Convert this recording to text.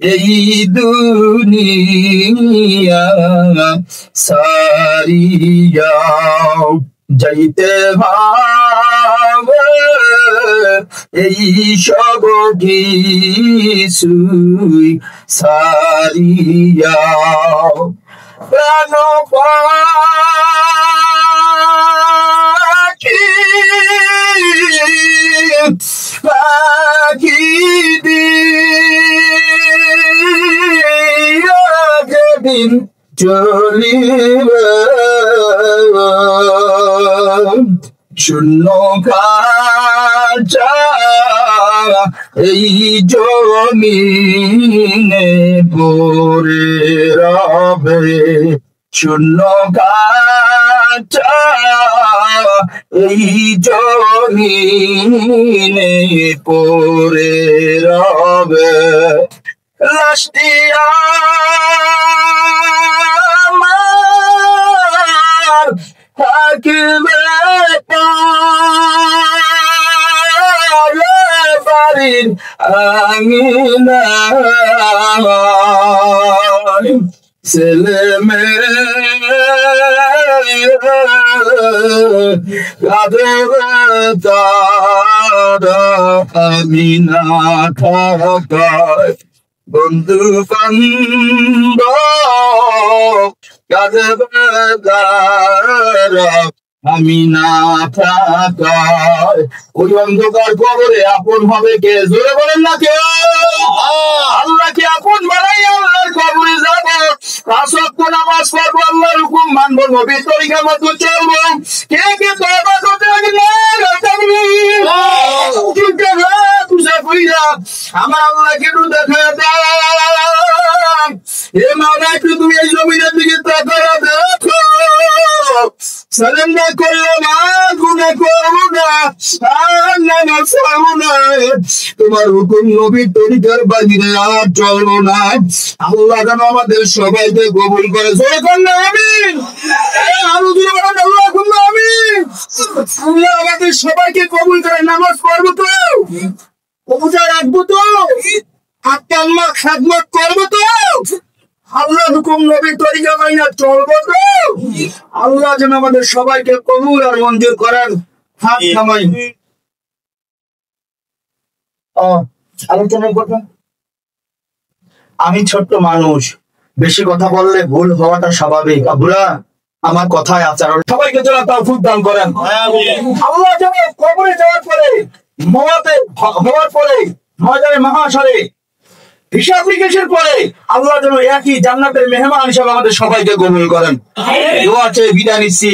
এই দুনিয়া সারিয়া যাইতে হবে এই সব কিছুই সারিয়া প্রাণ পাখি পাখি দিন চলিবে শূন্য খাঁচা এই জমিনে পড়ে রবে শূন্য খাঁচা এই জমিনে পড়ে রবে লাশটি আমার থাকবে বাড়ির আঙিনায় ছেলে মেয়ে কাঁদবে তারা আমি না থাকায় বন্ধু বান্ধব কাঁদবে তারা আমি না থাকায় ওই অন্ধকার কবরে আপন হবে কে জোরে বলেন না কে আল্লাহকে আপন বানাই আল্লাহর কবরে যাব 5 ওয়াক্ত নামাজ পড়বো আল্লাহর হুকুম মানবো নবীর তরিকা মতো চলবো কে কে তওবা করতে লাগে না আমার আল্লাহকে একটু দেখা দাও এ মাওলা একটু তুমি এই জমিনের দিকে তাকায়া দেখো সালেন্ডার করলো না গুনাহ করবো না নামাজ পড়বো না তোমার হুকুম নবীর তরিকার বাহিরে আর চলবো না আল্লাহ যেন আমাদের সবাইকে কবুল করে জোরে করলে আমিন আরো জোরে বলেন আল্লাহুম্মা আমিন আল্লাহ আমাদের সবাইকে কবুল করে নামাজ পড়বো তো রোজা রাখবো তো আল্লাহ খাদমত করবো তো আল্লাহ হুকুম নবীর তরিকা মাইনা চলবো তো আল্লাহ যেন আমাদের সবাইকে কবুল আর মঞ্জুর করেন হাত নামাই আলোচনার কথা আমি ছোট্ট মানুষ বেশি কথা বললে ভুল হওয়াটা স্বাভাবিক আব্বুরা আমার কথায় আচরণ সবাইকে যেন তাওফিক দান করেন আল্লাহ যেন কবরে যাওয়ার পরে হওয়ার পরে ময়দানে মাহশরে হিসাব নিকেশের পরে আল্লাহ যেন একই জান্নাতের মেহমান হিসেবে আমাদের সবাইকে কবুল করেন দোয়া চেয়ে বিদায় নিচ্ছি